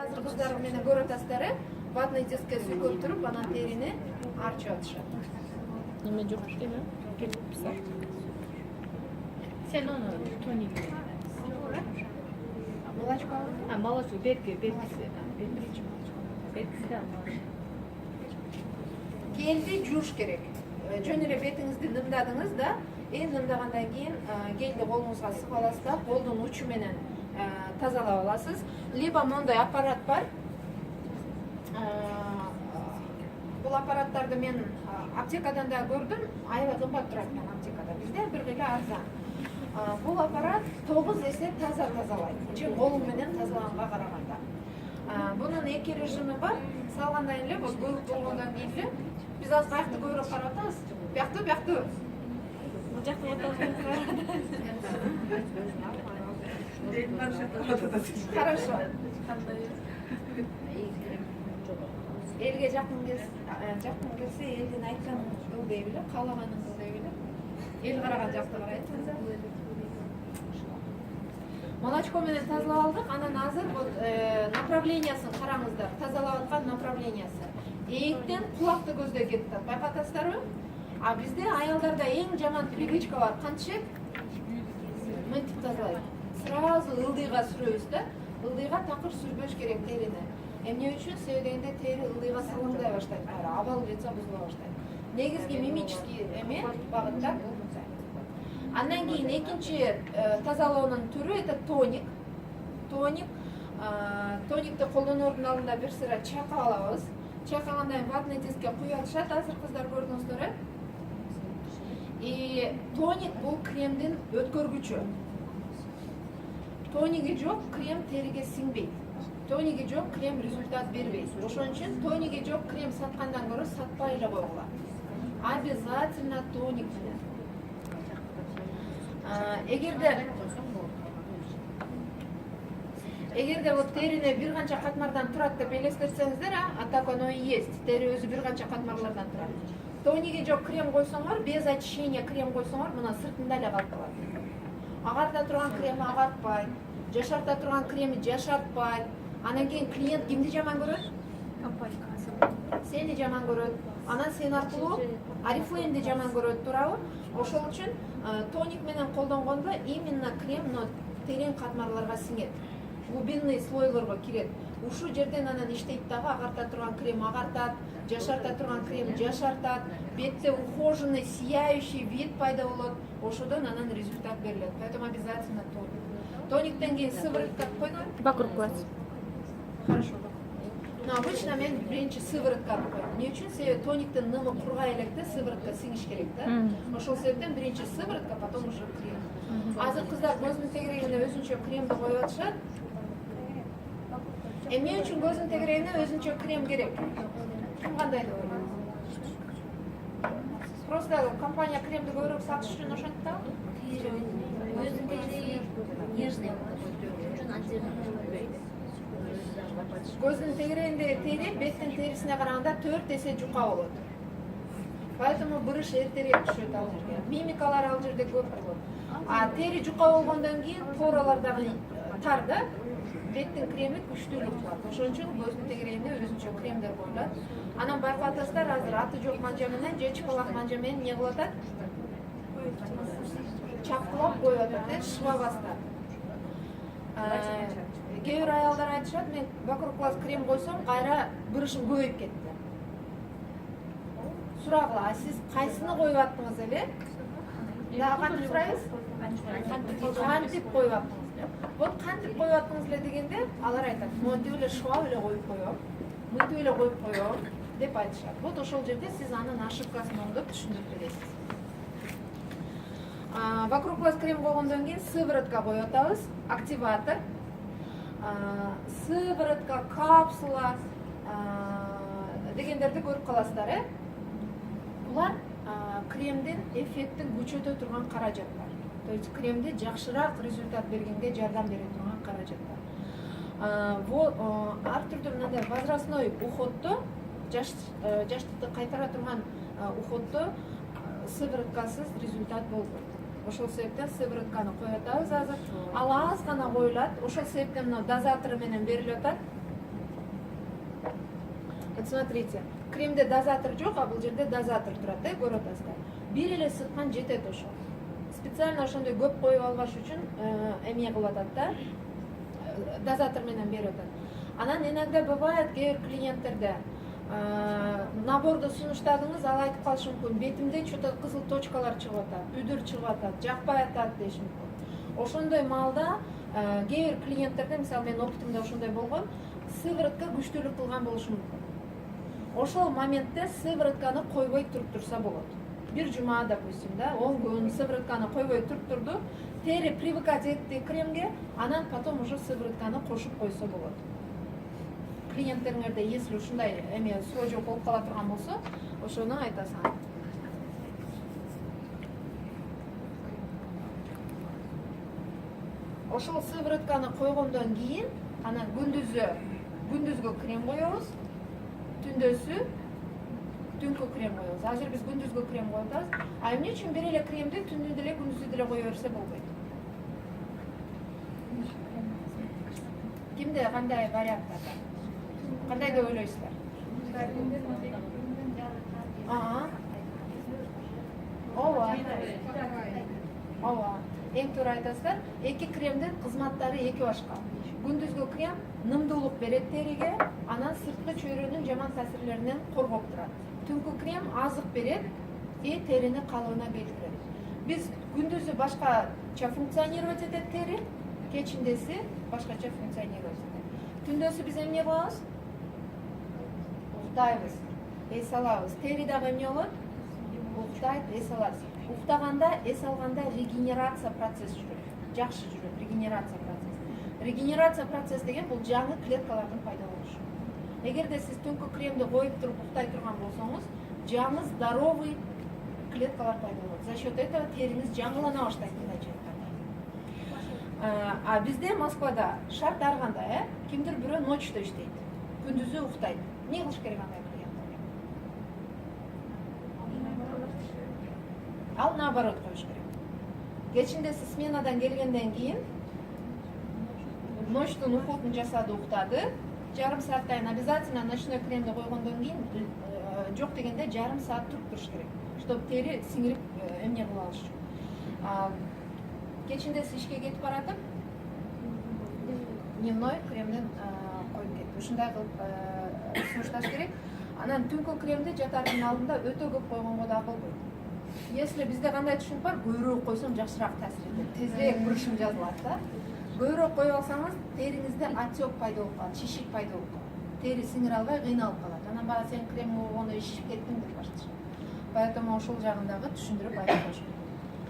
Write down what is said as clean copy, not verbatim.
азыр кыздар менен көрүп атасыздар, ватный дискке сүйкөп туруп, анан терини арчып атышат. Неме жок дейби? Келип писат. Сен оны тоник. Молочко. Молочко беркиси. Беркиси да молочко. Гелди жууш керек. Жөн эле бетиңизди нымдадыңыз да, нымдагандан кийин гелди колуңузга сыгып аласыз да, колдун учу менен тазалап аласыз. Либо мондай аппарат бар. Бул аппараттарды мен аптекадан да көрдүм, аябай кымбат турат экен аптекада. Бизде бир эле арзан. Бул аппарат 9 эсе таза тазалайт. Чын колуң менен тазалаганга караганда. Бунун эки режими бар. Салгандан эле, бул көрүп болгондон кийин эле биз азыр каякты көбүрөөк карап атабыз. Бияктуу. Бул жакта Хорошо. Элге жакын келсе, элдин айтканын кыл деп эле, каалаганын кыл деп эле. Эл караган жакты карайт. Молочко менен тазалап алдык, анан азыр направлениясын караңыздар. Тазалап аткан направлениясы. Эйиктен кулакты көздөй кетип атат. Байкатасыздарбы? А бизде аялдарда эң жаман привычка бар. Кантип? Мынтип тазалайт. Сразу ылдыйга сүрөбүз да. Ылдыйга такыр сүрбөш керек терини. Эмне үчүн? Себебинде тери ылдыйга сылыңдай баштайт. Абал жетсе бузула баштайт. Негизги мимический багытта. Андан кийин экинчи тазалоонун түрү это тоник. Тоникти колдоноордун алдында бир сыра чайкап алабыз. Чайкагандан кийин ватный дискке куюп атышат, азыр кыздар көрдүңүздөр. Тоник бул кремдин өткөргүчү. Тониги жок, крем териге сиңбейт. Тониги жок, крем результат бербейт. Ошон үчүн тониги жок крем саткандан көрө сатпай эле койгула. Обязательно тоник менен. Эгерде вот терини бир канча катмардан турат деп элестетсеңиздер, а так оно и есть. Тери өзү бир канча катмарлардан турат. Тониги жок крем койсоңор, без очищения крем койсоңор, мына сыртында эле калып калат. Агарта турган крем агартпайт, жашарта турган креми жашартпайт. Анан кийин клиент кимди жаман көрөт? Сени жаман көрөт. Анан сен аркылуу Oriflame'ди жаман көрөт, туурабы? Ошол үчүн тоник менен колдонгондо именно крем терең катмарларга сиңет. Глубинный слойлорго кирет. Ушу жерден анан иштейт дагы, агарта турган крем агартат, жашарта турган крем жашартат, бетте ухоженный, сияющий вид пайда болот. Ошодон анан результат берилет. Поэтому обязательно тоник. Тониктен кийин сыворотка койгон. Вокруг глаз. Хорошо. Но обычно мен биринчи сыворотка коем. Эмне үчүн? Себеби тониктин нымы кургай электе сыворотка сиңиш керек да. Ошол себептен биринчи сыворотка, потом уже крем. Азыр кыздар көздүн тегерегине өзүнчө кремди коюп атышат. Эмне үчүн көздүн тегерегине өзүнчө крем керек? Ким кандай деп ойлойт? Просто компания кремди көбүрөөк сатыш үчүн ошентип да? Көздүн тегереги нежный Көздүн тегерегиндеги тери беттин терисине караганда 4 эсе жука болот. Поэтому бырыш эртерээк түшөт ал жерге. Мимикалар ал жерде көп болот. А тери жука болгондон кийин поралар дагы тар да. Беттин креми күчтүүлүк кылат. Ошон үчүн көздүн тегерегине өзүнчө кремдер коюлат. Анан байкап атасыздар, азыр аты жок манжа менен же чыпалак манжа менен эмне кылып атат? Чапкылап коюп атат, шыбабастан. Кээ бир аялдар айтышат, мен вокруг глаз крем койсом, кайра бырышым көбөйүп кетти. Сурагыла, а сиз кайсыны коюп аттыңыз эле? Дагы кантип сурайбыз? Кантип коюп аттыңыз эле? Вот кантип коюп аттыңыз эле дегенде, алар айтат, монтип эле шубап эле коюп коем, мынтип эле коюп коем деп айтышат. Вот ошол жерде сиз анын ошибкасын оңдоп түшүндүрүп бересиз. Вокруг глаз крем койгондон кийин сыворотка коюп атабыз, активатор. Сыворотка, капсула дегендерди көрүп каласыздар, Булар кремдин эффектин күчөтө турган каражаттар. То есть кремди жакшыраак результат бергенге жардам бере турган каражаттар. Ар түрдүү мындай возрастной уходдо, жаштыкты кайтара турган уходдо сывороткасыз результат болбойт. Ошол себептен сыворотканы коюп атабыз азыр. Ал аз гана коюлат. Ошол себептен мына дозатору менен берилип атат. Вот смотрите, кремде дозатор жоқ, а бул жерде дозатор турат, көрүп атасыздар. Бир эле сыткан жетет ошо. Специально ошондой көп коюп албаш үчүн эме кылып атат да, дозатор менен берип атат. Анан иногда бывает кээ клиенттерде наборду сунуштадыңыз, ал айтып калышы мүмкүн, бетимде что-то кызыл точкалар чыгып атат, үдүр чыгып атат, жакпай атат деши мүмкүн. Ошондой маалда кээ бир клиенттерде, мисалы менин опытымда ошондой болгон, сыворотка күчтүүлүк кылган болушу мүмкүн. Ошол моментте сыворотканы койбой туруп турса болот. Бир жума, допустим, да, 10 күн сыворотканы койбой туруп турду, тери привыкать этти кремге, анан потом уже сыворотканы кошуп койсо болот. Клиенттериңерде если ушундай эме суу жок болуп кала турган болсо, ошону айтасың. Ошол сыворотканы койгондон кийин, анан күндүзгө крем коебуз, түндөсү түнкү крем коебуз. Азыр биз күндүзгө крем коюп атабыз. А эмне үчүн бир эле кремди түндү деле күндүзү деле кое берсе болбойт? Кимде кандай варианттар бар? Кандай деп ойлойсуздар? Ооба. Эң туура айтасыздар. Эки кремдин кызматтары эки башка. Күндүзгү крем нымдуулук берет териге, анан сырткы чөйрөнүн жаман таасирлеринен коргоп турат. Түнкү крем азык берет и терини калыбына келтирет. Биз күндүзү башкача функционировать этет тери, кечиндеси башкача функционировать этет. Түндөсү биз эмне кылабыз? Уктайбыз, эс алабыз. Тери дагы эмне болот? Уктайт, эс алат. Уктаганда, эс алганда регенерация процесси жүрөт. Жакшы жүрөт регенерация процесси. Регенерация процесси деген бул жаңы клеткалардын пайда болушу. Эгерде сиз түнкү кремди коюп туруп уктай турган болсоңуз, жаңы здоровый клеткалар пайда болот. За счет этого териңиз жаңылана баштайт мындайча айтканда. А бизде Москвада шарт ар кандай, кимдир бирөө ночто иштейт, күндүзү уктайт. Эмне кылыш керек андай клиенттерге? Ал наоборот коюш керек. Кечиндеси сменадан келгенден кийин ночтун уходун жасады, уктады. Жарым сааттан обязательно ночной кремди койгондон кийин жок дегенде жарым саат туруп туруш керек, чтобы тери сиңирип эмне кыла алыш үчүн. Кечиндеси ишке кетип баратып, дневной кремден коюп кетти. Ушундай кылып сунушташ керек. Анан түнкү кремди жатардын алдында өтө көп койгонго да болбойт. Если бизде кандай түшүнүк бар, көбүрөөк койсом жакшыраак таасир этет, тезирээк бурушум жазылат да. Көбүрөөк коюп алсаңыз, териңизде отек пайда болуп калат, шишик пайда болуп калат. Тери сиңире албай кыйналып калат. Анан баа сен крем койгондо шишип кеттиң деп баштайт. Поэтому ошол жагын дагы түшүндүрүп айтып коюш керек.